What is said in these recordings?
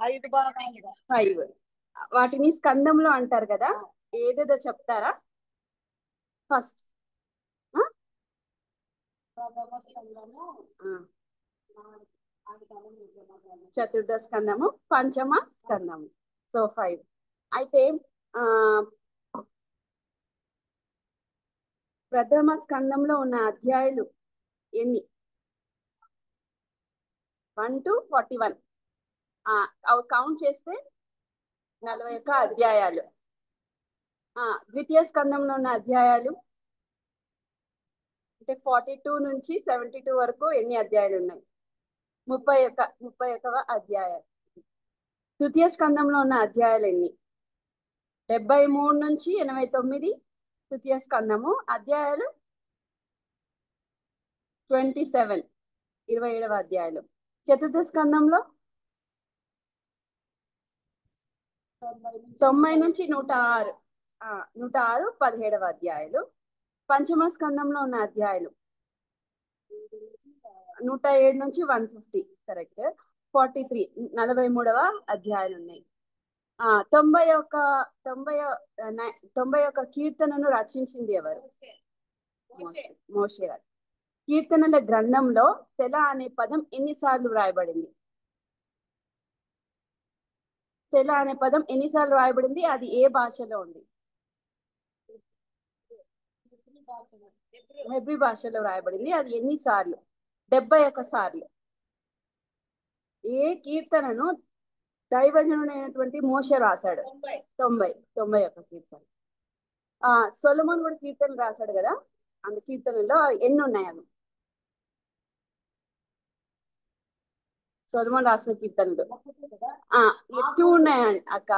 5 వాటిని స్కందంలో అంటారు కదా, ఏదేదో చెప్తారా ఫస్ట్? చతుర్థ స్కందము, పంచమ స్కందము. సో 5. అయితే ఆ ప్రథమ స్కందంలో ఉన్న అధ్యాయులు ఎన్ని? 1 to 41. అవి కౌంట్ చేస్తే 41 అధ్యాయాలు. ద్వితీయ స్కందంలో ఉన్న అధ్యాయాలు అంటే 42 నుంచి 72 వరకు ఎన్ని అధ్యాయాలు ఉన్నాయి? 31 అధ్యాయాలు. తృతీయ స్కందంలో ఉన్న అధ్యాయాలు ఎన్ని? 73 నుంచి 89 తృతీయ స్కందము. అధ్యాయాలు 27 27వ అధ్యాయాలు. చతుర్థ స్కందంలో 90 నుంచి 106 106 17వ అధ్యాయాలు. పంచమ స్కందంలో ఉన్న అధ్యాయాలు 107 నుంచి 150 కరెక్ట్. 43 43వ అధ్యాయాలు ఉన్నాయి. 91 కీర్తనను రచించింది ఎవరు? మోషే గారు. కీర్తనల గ్రంథంలో సెల అనే పదం ఎన్నిసార్లు వ్రాయబడింది? సెల అనే పదం ఎన్నిసార్లు వ్రాయబడింది? అది ఏ భాషలో ఉంది? హెబ్రీ భాషలో వ్రాయబడింది. అది ఎన్నిసార్లు? 71 సార్లు. ఏ కీర్తనను దైవజనుడైనటువంటి మోషే రాశాడు? 91 కీర్తన. సొలొమోన్ కూడా కీర్తనలు రాశాడు కదా, అందు కీర్తనలో ఎన్ని ఉన్నాయి అవి? సొలొమోన్ రాసిన కీర్తనలు 2 ఉన్నాయండి అక్క.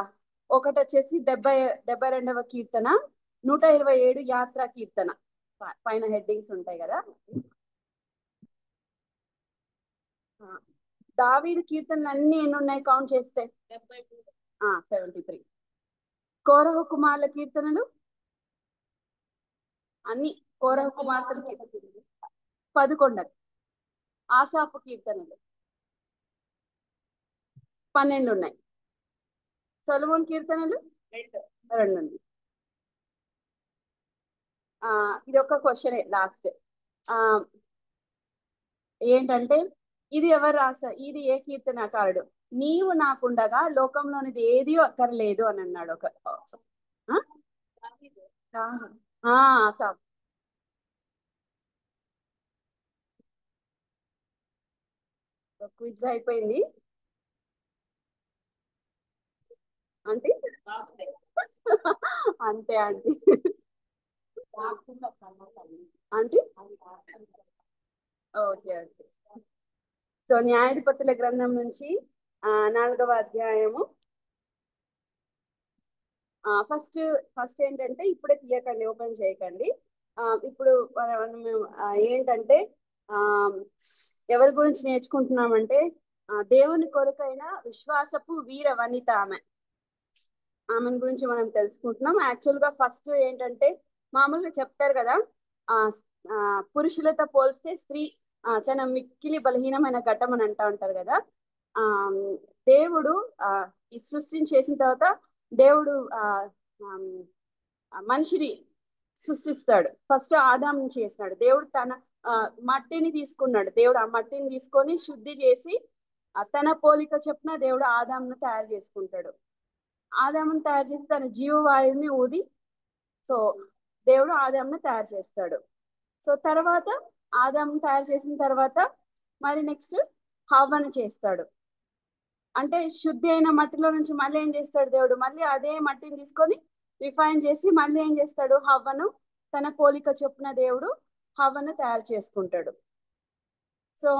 ఒకటి వచ్చేసి 72వ కీర్తన, 127 యాత్రా కీర్తన. పైన హెడ్డింగ్స్ ఉంటాయి కదా. దావీదు కీర్తనలు అన్ని ఎన్ని ఉన్నాయి కౌంట్ చేస్తే? 73. కోరహు కుమారుల కీర్తనలు అన్ని కోరహు కుమార్తెల 11. ఆసాపు కీర్తనలు 12 ఉన్నాయి. సొలొమోన్ కీర్తనలు 2 ఉంది. ఇది ఒక క్వశ్చన్ లాస్ట్. ఏంటంటే ఇది ఎవరు ఇది ఏ కీర్తనకారుడు? నీవు నాకుండగా లోకంలోనిది ఏది అక్కర్లేదు అని అన్నాడు. ఒక క్విజ్ అయిపోయింది అంటే అంతే aunty. Aunty okay okay. So న్యాయాధిపతుల గ్రంథం నుంచి 4వ అధ్యాయము. ఫస్ట్ ఏంటంటే ఇప్పుడే తీయకండి, ఓపెన్ చేయకండి. ఇప్పుడు ఏంటంటే ఎవరి గురించి నేర్చుకుంటున్నామంటే దేవుని కొరకైన విశ్వాసపు వీర వనిత ఆమెను గురించి మనం తెలుసుకుంటున్నాం. యాక్చువల్ గా ఫస్ట్ ఏంటంటే మామూలుగా చెప్తారు కదా, పురుషులతో పోల్స్తే స్త్రీ చాలా మిక్కిలి బలహీనమైన ఘట్టం అని అంటా ఉంటారు కదా. దేవుడు ఈ సృష్టిని చేసిన తర్వాత దేవుడు మనిషిని సృష్టిస్తాడు. ఫస్ట్ ఆదాముని చేసినాడు. దేవుడు తన మట్టిని తీసుకున్నాడు. దేవుడు ఆ మట్టిని తీసుకొని శుద్ధి చేసి తన పోలిక చొప్పున దేవుడు ఆదామును తయారు చేసుకుంటాడు. ఆదామును తయారు చేసి తన జీవవాయువుని ఊది, సో దేవుడు ఆదామును తయారు చేస్తాడు. సో తర్వాత ఆదామును తయారు చేసిన తర్వాత మరి నెక్స్ట్ హవ్వను చేస్తాడు. అంటే శుద్ధి అయిన మట్టిలో నుంచి మళ్ళీ ఏం చేస్తాడు దేవుడు? మళ్ళీ అదే మట్టిని తీసుకొని రిఫైన్ చేసి మళ్ళీ ఏం చేస్తాడు? హవ్వను తన పోలిక చొప్పున దేవుడు హవ్వను తయారు చేసుకుంటాడు. సో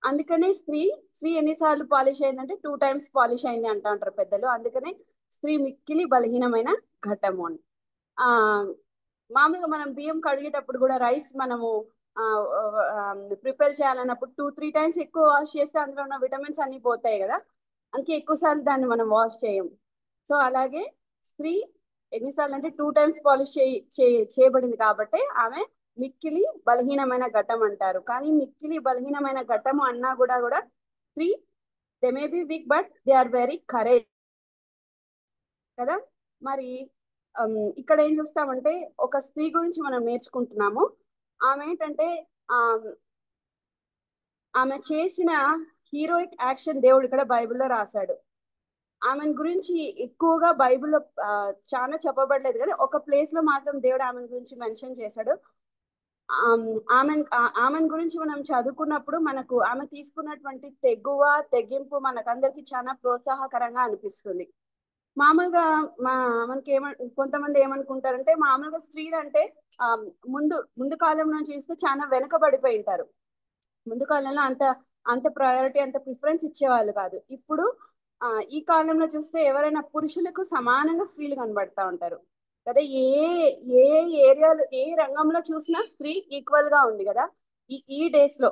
అందుకనే స్త్రీ ఎన్నిసార్లు పాలిష్ అయిందంటే 2 times పాలిష్ అయింది అంటా ఉంటారు పెద్దలు. అందుకనే స్త్రీ మిక్కిలి బలహీనమైన ఘట్టము అని. మామూలుగా మనం బియ్యం కడిగేటప్పుడు కూడా రైస్ మనము ప్రిపేర్ చేయాలన్నప్పుడు 2-3 times ఎక్కువ వాష్ చేస్తే అందులో ఉన్న విటమిన్స్ అన్ని పోతాయి కదా, అందుకే ఎక్కువసార్లు దాన్ని మనం వాష్ చేయం. సో అలాగే స్త్రీ ఎన్నిసార్లు అంటే 2 times పాలిష్ చేయబడింది కాబట్టి ఆమె మిక్కిలి బలహీనమైన ఘట్టం అంటారు. కానీ మిక్కిలి బలహీనమైన ఘట్టము అన్నా కూడా స్త్రీ they may be weak but they are very courage కదా. మరి ఇక్కడ ఏం చూస్తామంటే ఒక స్త్రీ గురించి మనం నేర్చుకుంటున్నాము. ఆమె ఏంటంటే ఆమె చేసిన హీరోయిక్ యాక్షన్ దేవుడు ఇక్కడ బైబిల్లో రాశాడు. ఆమె గురించి ఎక్కువగా బైబిల్లో చాలా చెప్పబడలేదు, కానీ ఒక ప్లేస్ లో మాత్రం దేవుడు ఆమె గురించి మెన్షన్ చేశాడు. ఆమె ఆమె గురించి మనం చదువుకున్నప్పుడు మనకు ఆమె తీసుకున్నటువంటి తెగింపు మనకందరికి చాలా ప్రోత్సాహకరంగా అనిపిస్తుంది. మామూలుగా మనకి కొంతమంది ఏమనుకుంటారంటే మామూలుగా స్త్రీలు అంటే ముందు ముందు కాలంలో చూస్తే చాలా వెనుకబడిపోయి ఉంటారు. ముందు కాలంలో అంత అంత ప్రయారిటీ అంత ప్రిఫరెన్స్ ఇచ్చేవాళ్ళు కాదు. ఇప్పుడు ఈ కాలంలో చూస్తే ఎవరైనా పురుషులకు సమానంగా స్త్రీలు కనబడతా ఉంటారు కదా. ఏ ఏ ఏరియాలో ఏ రంగంలో చూసినా స్త్రీ ఈక్వల్ గా ఉంది కదా ఈ డేస్ లో,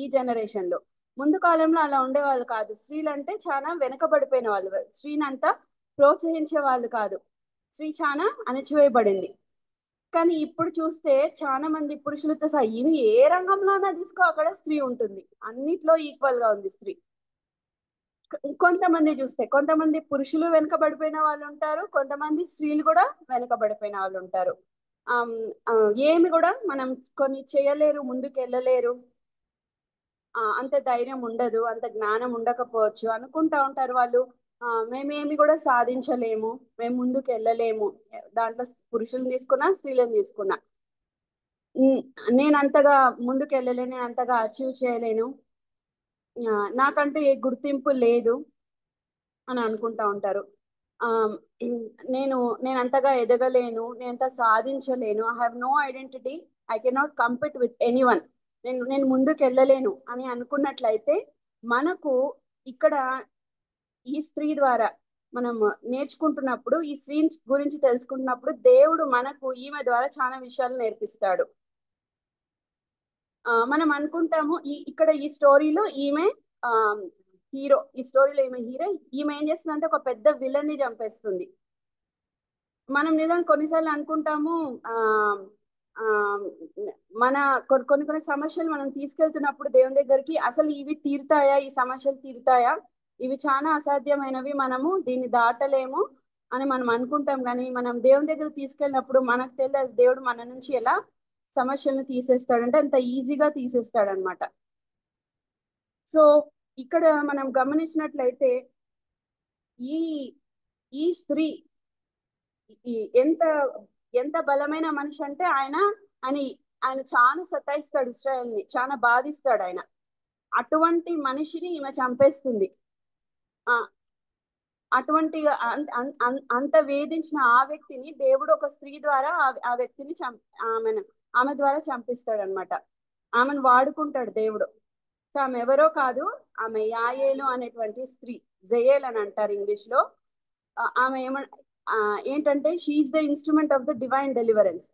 ఈ జనరేషన్ లో. ముందు కాలంలో అలా ఉండేవాళ్ళు కాదు. స్త్రీలు అంటే చాలా వెనకబడిపోయిన వాళ్ళు, స్త్రీని అంతా ప్రోత్సహించే వాళ్ళు కాదు. స్త్రీ చాలా అణచివేయబడింది. కానీ ఇప్పుడు చూస్తే చాలా మంది పురుషులతో సహా ఏ రంగంలోనా తీసుకో అక్కడ స్త్రీ ఉంటుంది. అన్నిట్లో ఈక్వల్ గా ఉంది స్త్రీ. కొంతమంది చూస్తే కొంతమంది పురుషులు వెనుకబడిపోయిన వాళ్ళు ఉంటారు, కొంతమంది స్త్రీలు కూడా వెనుకబడిపోయిన వాళ్ళు ఉంటారు. ఏమి కూడా మనం కొన్ని చేయలేరు, ముందుకు వెళ్ళలేరు, అంత ధైర్యం ఉండదు, అంత జ్ఞానం ఉండకపోవచ్చు అనుకుంటా ఉంటారు వాళ్ళు. మేమేమి కూడా సాధించలేము, మేము ముందుకు వెళ్ళలేము. దాంట్లో పురుషులను తీసుకున్నా స్త్రీలను తీసుకున్నా నేను అంతగా ముందుకు వెళ్ళలేను, నేను అంతగా అచీవ్ చేయలేను, నాకంటూ ఏ గుర్తింపు లేదు అని అనుకుంటా ఉంటారు. ఆ నేను నేను అంతగా ఎదగలేను, నేను అంత సాధించలేను, I have no identity, I cannot compete with anyone, నేను ముందుకు వెళ్ళలేను అని అనుకున్నట్లయితే మనకు ఇక్కడ ఈ స్త్రీ ద్వారా మనం నేర్చుకుంటున్నప్పుడు, ఈ స్త్రీ గురించి తెలుసుకుంటున్నప్పుడు దేవుడు మనకు ఈమె ద్వారా చాలా విషయాలు నేర్పిస్తాడు. మనం అనుకుంటాము ఇక్కడ ఈ స్టోరీలో ఈమె హీరో, ఈ స్టోరీలో ఈమె ఏం చేస్తుందంటే ఒక పెద్ద విలన్ ని చంపేస్తుంది. మనం నిజంగా కొన్నిసార్లు అనుకుంటాము మన కొన్ని సమస్యలు మనం తీసుకెళ్తున్నప్పుడు దేవుని దగ్గరికి, అసలు ఇవి తీరుతాయా, ఈ సమస్యలు తీరుతాయా, ఇవి చాలా అసాధ్యమైనవి, మనము దీన్ని దాటలేము అని మనం అనుకుంటాం. కానీ మనం దేవుని దగ్గర తీసుకెళ్ళినప్పుడు మనకు తెలియదు దేవుడు మన నుంచి ఎలా సమస్యలను తీసేస్తాడంటే అంత ఈజీగా తీసేస్తాడనమాట. సో ఇక్కడ మనం గమనించినట్లయితే ఈ ఈ స్త్రీ ఎంత ఎంత బలమైన మనిషి అంటే ఆయన అని ఆయన చాలా సతాయిస్తాడు, ఇశ్రాయేల్ని చాలా బాధిస్తాడు ఆయన. అటువంటి మనిషిని ఈమె చంపేస్తుంది. అటువంటి అంత వేధించిన ఆ వ్యక్తిని దేవుడు ఒక స్త్రీ ద్వారా ఆ వ్యక్తిని ఆమె ద్వారా చంపిస్తాడు అనమాట. ఆమెను వాడుకుంటాడు దేవుడు. సో ఆమె ఎవరో కాదు, ఆమె యాయేలు అనేటువంటి స్త్రీ, జయేల్ అని అంటారు ఇంగ్లీష్ లో. ఆమె ఏంటంటే she is the instrument of the divine deliverance.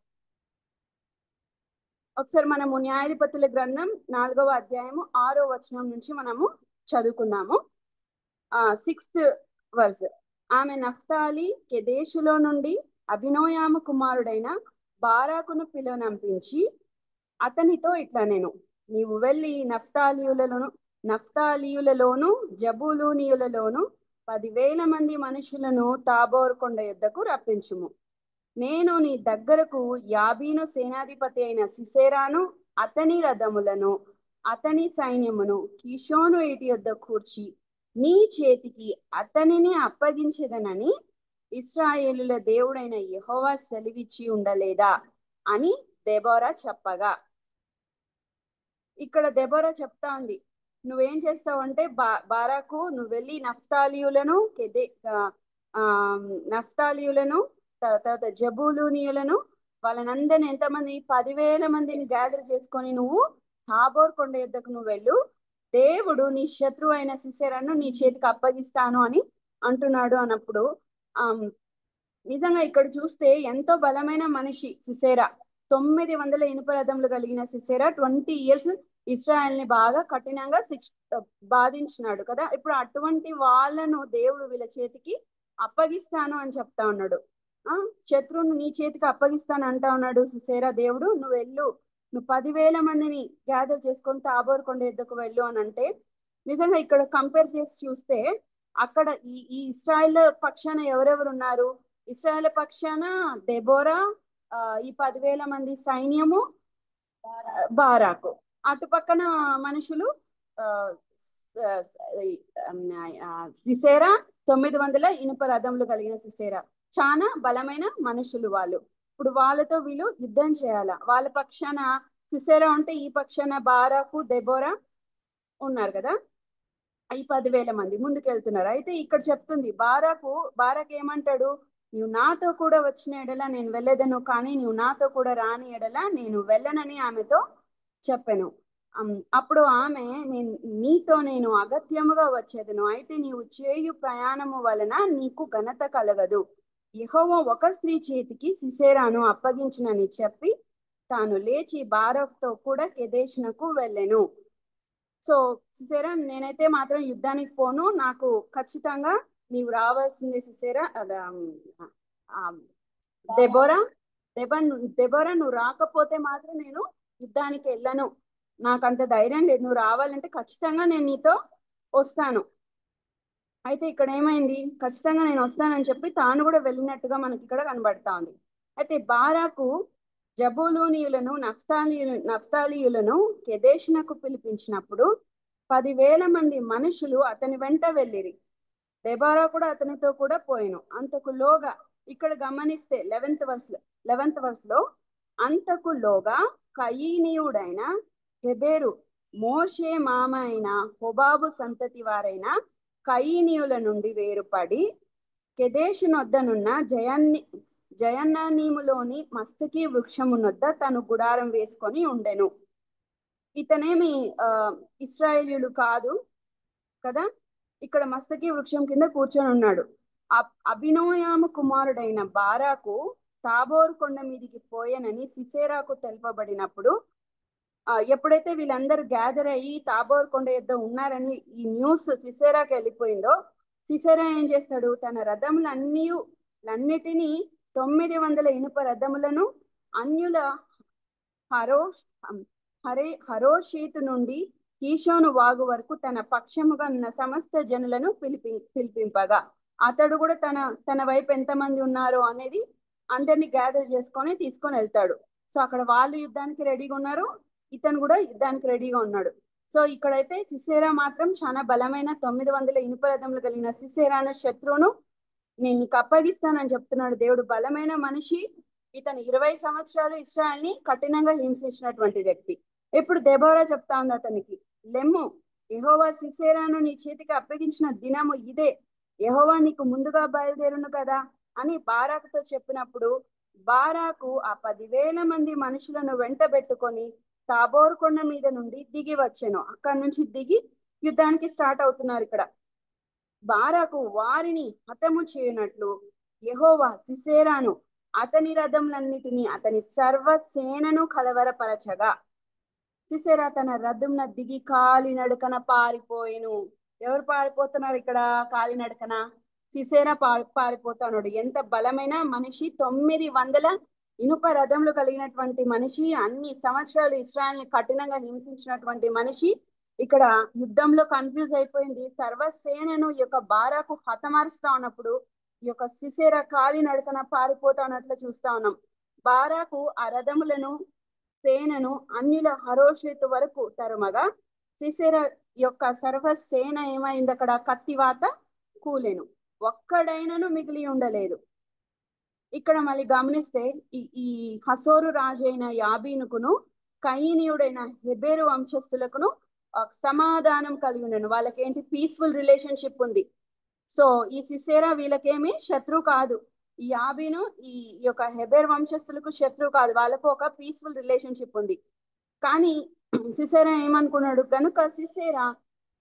ఒకసారి మనము న్యాయాధిపతుల గ్రంథం 4వ అధ్యాయము 6వ వచనం నుంచి మనము చదువుకుందాము. 6th verse. ఆమె నఫ్తాలి కెదేషులో నుండి అభినోయాము కుమారుడైన బారాకును పిలువనంపించి అతనితో ఇట్లా, నేను నీవు వెళ్ళి నఫ్తాలీయులలోను జబూలూనీయులలోను 10,000 మంది మనుషులను తాబోరు కొండ యుద్ధకు రప్పించుము. నేను నీ దగ్గరకు యాబీను సేనాధిపతి అయిన సిసేరాను అతని రథములను అతని సైన్యమును కీషోను ఏటి యొద్ద కూర్చి నీ చేతికి అతనిని అప్పగించేదనని ఇశ్రాయేలుల దేవుడైన యెహోవా సెలవిచ్చి ఉండలేదా అని దెబోరా చెప్పగా. ఇక్కడ దెబోరా చెప్తా ఉంది, నువ్వేం చేస్తావంటే బారాకు నువ్వు వెళ్ళి నఫ్తాలీయులను తర్వాత జబూలూనీయులను వాళ్ళనందరిని ఎంతమంది 10,000 మందిని గ్యాదర్ చేసుకొని నువ్వు తాబోర్ కొండ యుద్ధకు నువ్వు వెళ్ళు, దేవుడు నీ శత్రువు అయిన సిసెరాను నీ చేతికి అప్పగిస్తాను అని అంటున్నాడు అన్నప్పుడు నిజంగా ఇక్కడ చూస్తే ఎంతో బలమైన మనిషి సిసేరా. 900 ఇనుప రథములు కలిగిన సిసేరా 20 years ఇస్రాయల్ ని బాగా కఠినంగా బాధించినాడు కదా. ఇప్పుడు అటువంటి వాళ్ళను దేవుడు వీళ్ళ చేతికి అప్పగిస్తాను అని చెప్తా ఉన్నాడు. శత్రువును నీ చేతికి అప్పగిస్తాను అంటా ఉన్నాడు సిసేరా దేవుడు. నువ్వు వెళ్ళు, నువ్వు 10,000 మందిని గ్యాదర్ చేసుకొని తాబోరు కొండ యుద్ధకు వెళ్ళు అని అంటే నిజంగా ఇక్కడ కంపేర్ చేసి చూస్తే అక్కడ ఈ ఇస్రాయల్ పక్షాన ఎవరెవరు ఉన్నారు? ఇస్రాయల్ పక్షాన దెబోరా, ఈ 10,000 మంది సైన్యము, బారాకు. అటు పక్కన మనుషులు ఆ, సిసేరా, 900 ఇనుప రథములు కలిగిన సిసేరా. చాలా బలమైన మనుషులు వాళ్ళు. ఇప్పుడు వాళ్ళతో వీళ్ళు యుద్ధం చేయాల. వాళ్ళ పక్షాన సిసేరా ఉంటే ఈ పక్షాన బారాకు, దెబోరా ఉన్నారు కదా. ఈ 10,000 మంది ముందుకెళ్తున్నారు. అయితే ఇక్కడ చెప్తుంది బారాకు ఏమంటాడు? నువ్వు నాతో కూడా వచ్చిన ఎడల నేను వెళ్ళేదను, కానీ నువ్వు నాతో కూడా రాని ఎడల నేను వెళ్ళనని ఆమెతో చెప్పాను. అప్పుడు ఆమె, నేను అగత్యముగా వచ్చేదను, అయితే నీవు చేయు ప్రయాణము వలన నీకు ఘనత కలగదు. యెహోవా ఒక స్త్రీ చేతికి సిసేరాను అప్పగించునని చెప్పి తాను లేచి బారాకుతో కూడా కెదేషునకు వెళ్ళెను. సో సిసేరా, నేనైతే మాత్రం యుద్ధానికి పోను, నాకు ఖచ్చితంగా నీవు రావాల్సిందే సిసేరా. దెబోరా దెబోరా, నువ్వు రాకపోతే మాత్రం నేను యుద్ధానికి వెళ్ళను, నాకు అంత ధైర్యం లేదు, నువ్వు రావాలంటే ఖచ్చితంగా నేను నీతో వస్తాను. అయితే ఇక్కడ ఏమైంది? ఖచ్చితంగా నేను వస్తానని చెప్పి తాను కూడా వెళ్ళినట్టుగా మనకి ఇక్కడ కనబడతా ఉంది. అయితే బారాకు జబూలూనీయులను, నఫ్తాలీయులను కెదేషునకు పిలిపించినప్పుడు 10,000 మంది మనుషులు అతని వెంట వెళ్ళిరి. దెబోరా కూడా అతనితో కూడా పోయెను. అంతకులోగా, ఇక్కడ గమనిస్తే 11th వర్స్లో, అంతకులోగా కయీనీయుడైన హెబెరు, మోషే మామ అయిన హోబాబు సంతతి వారైన కయీనీయుల నుండి వేరుపడి కెదేషునొద్దనున్న జయన్నానీములోని మస్తకి వృక్షమునొద్ద తను గుడారం వేసుకొని ఉండెను. ఇతనేమి ఇశ్రాయేలీయులు కాదు కదా. ఇక్కడ మస్తకి వృక్షం కింద కూర్చొని ఉన్నాడు. అబినోయాము కుమారుడైన బారాకు తాబోరు కొండ మీదికి పోయెనని సిసేరాకు తెలుపబడినప్పుడు, ఎప్పుడైతే వీళ్ళందరూ గ్యాదర్ అయ్యి తాబోర్ కొండ యొద్ద ఉన్నారని ఈ న్యూస్ సిసేరాకి వెళ్ళిపోయిందో, సిసేరా ఏం చేస్తాడు? తన రథములన్నిటినీ 900 ఇనుప రథములను అన్యుల హరోషీతు నుండి కీషోను వాగు వరకు తన పక్షముగా ఉన్న సమస్త జనులను పిలిపింపగా, అతడు కూడా తన వైపు ఎంతమంది ఉన్నారో అనేది అందరినీ గ్యాదర్ చేసుకొని తీసుకొని వెళ్తాడు. సో అక్కడ వాళ్ళు యుద్ధానికి రెడీగా ఉన్నారు, ఇతను కూడా యుద్ధానికి రెడీగా ఉన్నాడు. సో ఇక్కడైతే సిసేరా మాత్రం చాలా బలమైన 900 ఇనుప రథములు కలిగిన సిసేరాను శత్రువును నేను నీకు అప్పగిస్తానని చెప్తున్నాడు దేవుడు. బలమైన మనిషి ఇతను. 20 సంవత్సరాలు ఇశ్రాయేల్ని కఠినంగా హింసించినటువంటి వ్యక్తి. ఇప్పుడు దెబోరా చెప్తా ఉంది అతనికి, లెమ్ము, యెహోవా సిసేరాను నీ చేతికి అప్పగించిన దినము ఇదే, యెహోవా నీకు ముందుగా బయలుదేరును కదా అని బారాకుతో చెప్పినప్పుడు, బారాకు ఆ 10,000 మంది మనుషులను వెంటబెట్టుకొని తాబోరు కొండ మీద నుండి దిగి వచ్చెను. అక్కడి నుంచి దిగి యుద్ధానికి స్టార్ట్ అవుతున్నారు. ఇక్కడ బారాకు వారిని హతము చేయనట్లు యెహోవా సిసేరాను, అతని రథములన్నిటినీ, అతని సర్వసేనను కలవరపరచగా సిసేరా తన రథమున దిగి కాలినడకన పారిపోయెను. ఎవరు పారిపోతున్నారు ఇక్కడ కాలినడకన? సిసేరా పారిపోతున్నాడు. ఎంత బలమైన మనిషి! 900 ఇనుప రథములు కలిగినటువంటి మనిషి, అన్ని సంవత్సరాలు ఇశ్రాయేల్ని కఠినంగా హింసించినటువంటి మనిషి ఇక్కడ యుద్ధంలో కన్ఫ్యూజ్ అయిపోయింది. సర్వసేనను ఈ యొక్క బారాకు హతమారుస్తా ఉన్నప్పుడు ఈ యొక్క సిసేరా కాలినడకన పారిపోతా ఉన్నట్లు చూస్తా ఉన్నాం. బారాకు ఆ రథములను, సేనను అన్యుల హరోషేతు వరకు తరుమగా సిసేరా యొక్క సర్వసేన ఏమైంది? అక్కడ కత్తివాత కూలెను, ఒక్కడైనను మిగిలి ఉండలేదు. ఇక్కడ మళ్ళీ గమనిస్తే ఈ హసోరు రాజు అయిన యాబీనుకును కయీనీయుడైన హెబెరు వంశస్థులకును సమాధానం కలిగి ఉండను. వాళ్ళకేంటి? పీస్ఫుల్ రిలేషన్షిప్ ఉంది. సో ఈ సిసేరా వీళ్ళకేమి శత్రువు కాదు. ఈ యాబీను ఈ యొక్క హెబెర్ వంశస్థులకు శత్రువు కాదు, వాళ్ళకు ఒక పీస్ఫుల్ రిలేషన్షిప్ ఉంది. కానీ సిసేరా ఏమనుకున్నాడు? కనుక సిసేరా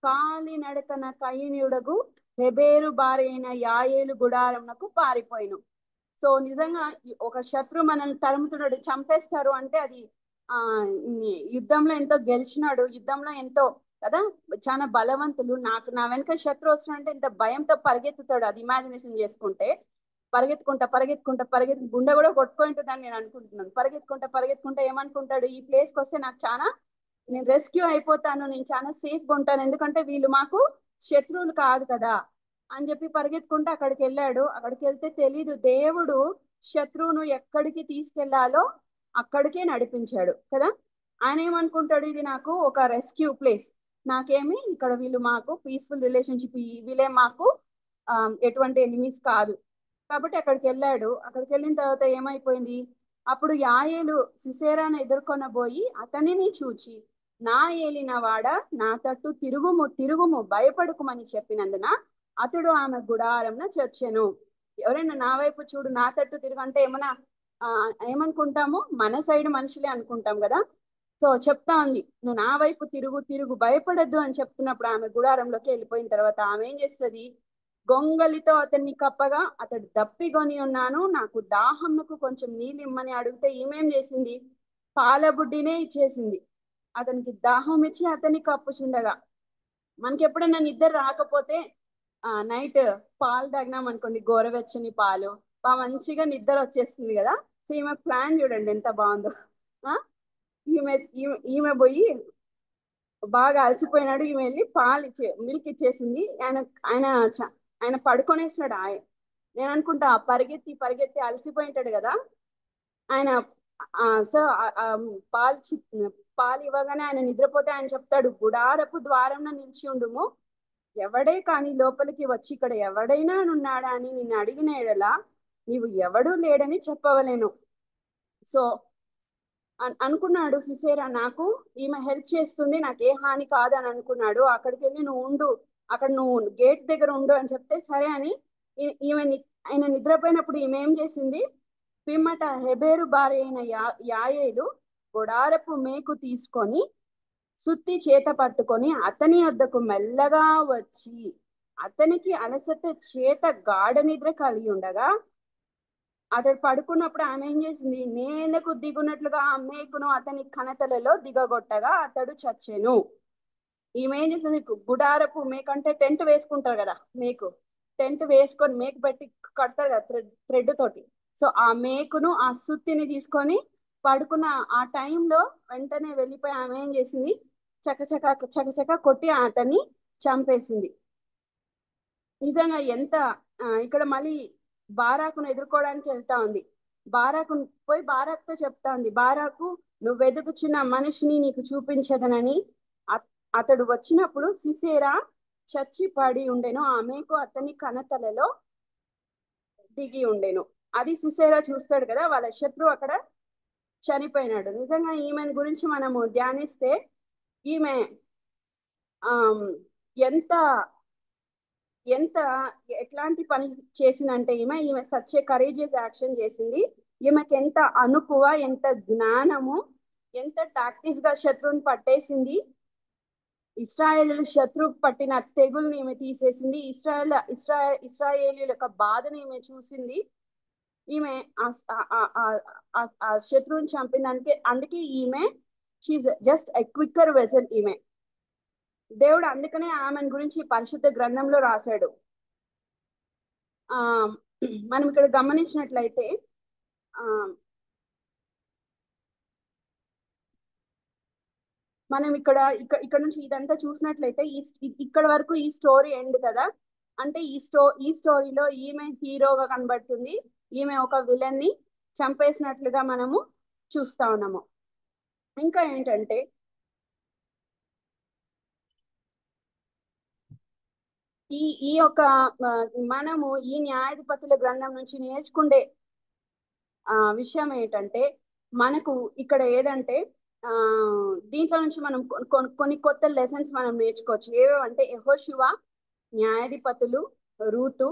కాలినడకన కయీనీయుడగు హెబెరు భార్య అయిన యాయేలు గుడారమునకు పారిపోయిను. సో నిజంగా ఒక శత్రు మనల్ని తరుముతున్నాడు, చంపేస్తారు అంటే అది యుద్ధంలో ఎంతో గెలిచినాడు, యుద్ధంలో ఎంతో కదా చాలా బలవంతులు. నా వెనక శత్రు వస్తున్నాడంటే ఇంత భయంతో పరిగెత్తుతాడు. అది ఇమాజినేషన్ చేసుకుంటే పరిగెత్తుకుంటా గుండె కూడా కొట్టుకుంటుందని నేను అనుకుంటున్నాను. పరిగెత్తుకుంటా ఏమనుకుంటాడు? ఈ ప్లేస్కి వస్తే నాకు చాలా నేను రెస్క్యూ అయిపోతాను, నేను చాలా సేఫ్గా ఉంటాను, ఎందుకంటే వీళ్ళు మాకు శత్రువులు కాదు కదా అని చెప్పి పరిగెత్తుకుంటూ అక్కడికి వెళ్ళాడు. అక్కడికి వెళ్తే తెలీదు, దేవుడు శత్రువును ఎక్కడికి తీసుకెళ్లాలో అక్కడికే నడిపించాడు కదా. ఆయన ఏమనుకుంటాడు, ఇది నాకు ఒక రెస్క్యూ ప్లేస్, నాకేమి ఇక్కడ వీళ్ళు మాకు పీస్ఫుల్ రిలేషన్షిప్, వీళ్ళే మాకు ఎటువంటి ఎనిమీస్ కాదు కాబట్టి అక్కడికి వెళ్ళాడు. అక్కడికి వెళ్ళిన తర్వాత ఏమైపోయింది, అప్పుడు యాయేలు సిసేరాను ఎదుర్కొనబోయి అతనిని చూచి, నా ఏలిన వాడ నా తట్టు తిరుగుము తిరుగుము భయపడుకుమని చెప్పినందున అతడు ఆమె గుడారంన చచ్చెను. ఎవరైనా నా వైపు చూడు నా తట్టు తిరుగు అంటే ఏమన్నా ఏమనుకుంటాము, మన సైడ్ మనుషులే అనుకుంటాం కదా. సో చెప్తా ఉంది, నువ్వు నా వైపు తిరుగు తిరుగు భయపడద్దు అని చెప్తున్నప్పుడు ఆమె గుడారంలోకి వెళ్ళిపోయిన తర్వాత ఆమె ఏం చేస్తుంది, గొంగలితో అతన్ని కప్పగా అతడు దప్పిగొని ఉన్నాను, నాకు దాహంకు కొంచెం నీళ్ళు ఇమ్మని అడిగితే ఈమెం చేసింది, పాలబుడ్డినే ఇచ్చేసింది. అతనికి దాహం ఇచ్చి అతన్ని కప్పుచుండగా, మనకి ఎప్పుడైనా నిద్ర రాకపోతే నైట్ పాలు తాగినాం అనుకోండి, గోరవెచ్చని పాలు, మంచిగా నిద్ర వచ్చేస్తుంది కదా. సో ఈమె ప్లాన్ చూడండి ఎంత బాగుందో. ఈమె ఈమె ఈమె పోయి బాగా అలసిపోయినాడు, ఈమె వెళ్ళి పాలు మిల్క్ ఇచ్చేసింది. ఆయన ఆయన ఆయన పడుకొనేసినాడు. నేను అనుకుంటా పరిగెత్తి పరిగెత్తి అలసిపోయింటాడు కదా ఆయన. సో పాలు పాలు ఇవ్వగానే ఆయన నిద్రపోతే ఆయన చెప్తాడు, గుడారపు ద్వారం నిలిచి ఉండుము, ఎవడే కానీ లోపలికి వచ్చి ఇక్కడ ఎవడైనా నున్నాడా అని నిన్ను అడిగిన ఎడలా నీవు ఎవడూ లేడని చెప్పవలేను. సో అనుకున్నాడు సిసేరా, నాకు ఈమె హెల్ప్ చేస్తుంది, నాకు ఏ హాని కాదు అని అనుకున్నాడు. అక్కడికి వెళ్ళి నువ్వు ఉండు, అక్కడ నువ్వు గేట్ దగ్గర ఉండు అని చెప్తే సరే అని ఈమె ఆయన నిద్రపోయినప్పుడు ఈమె ఏం చేసింది, పిమ్మట హెబేరు భార్య అయిన యాయేలు గుడారపు మేకు తీసుకొని సుత్తి చేత పట్టుకొని అతని వద్దకు మెల్లగా వచ్చి అతనికి అలసట చేత గాఢ నిద్ర కలిగి ఉండగా అతడు పడుకున్నప్పుడు ఆమె ఏం చేసింది, నేలకు దిగునట్లుగా ఆ మేకును అతని కణతలలో దిగగొట్టగా అతడు చచ్చెను. ఈమె ఏం చేసింది, గుడారపు మేకు అంటే టెంట్ వేసుకుంటారు కదా, మేకు టెంట్ వేసుకొని మేకు పెట్టి కడతారు కదా థ్రెడ్ తోటి. సో ఆ మేకును ఆ సుత్తిని తీసుకొని పడుకున్న ఆ టైంలో వెంటనే వెళ్ళిపోయి ఆమె ఏం చేసింది, చకచక చకచక కొట్టి అతన్ని చంపేసింది. నిజంగా ఎంత ఇక్కడ మళ్ళీ బారాకును ఎదుర్కోవడానికి వెళ్తా ఉంది. బారాకు పోయి బారాకుతో చెప్తా ఉంది, బారాకు నువ్వు వెతుకుచున్న మనిషిని నీకు చూపించదనని. అతడు వచ్చినప్పుడు సిసేరా చచ్చి పడి ఉండెను, ఆమెకు అతని కణతలలో దిగి ఉండెను. అది సిసేరా చూస్తాడు కదా, వాళ్ళ శత్రువు అక్కడ చనిపోయినాడు. నిజంగా ఈమెను గురించి మనము ధ్యానిస్తే ఈమె ఎంత ఎంత ఎట్లాంటి పని చేసిందంటే ఈమె సచ్ ఏ కరేజియస్ యాక్షన్ చేసింది. ఈమెకి ఎంత అనుకువ, ఎంత జ్ఞానము, ఎంత టాక్టిక్స్ గా శత్రువుని పట్టేసింది. ఇస్రాయేలు శత్రువు పట్టిన తెగుల్ని ఈమె తీసేసింది. ఇస్రాయేలీల యొక్క బాధను ఈమె చూసింది. ఈమె ఆ శత్రువుని చంపిందానికి అందుకే ఈమె she just a quicker vessel. ఈమె దేవుడు అందుకనే ఆమెను గురించి పరిశుద్ధ గ్రంథంలో రాశాడు. మనం ఇక్కడ గమనించినట్లయితే మనం ఇక్కడ నుంచి ఇదంతా చూసినట్లయితే ఇక్కడ వరకు ఈ స్టోరీ ఎండ్ కదా. అంటే ఈ స్టోరీలో ఈమె హీరోగా కనబడుతుంది, ఈమె ఒక విలన్ ని చంపేసినట్లుగా మనము చూస్తా ఉన్నాము. ఇంకా ఏంటంటే ఈ యొక్క మనము ఈ న్యాయాధిపతుల గ్రంథం నుంచి నేర్చుకునే విషయం ఏంటంటే, మనకు ఇక్కడ ఏదంటే దీంట్లో నుంచి మనం కొన్ని కొత్త లెసన్స్ మనం నేర్చుకోవచ్చు. ఏవేవంటే యెహోషువ, న్యాయాధిపతులు, రూతు,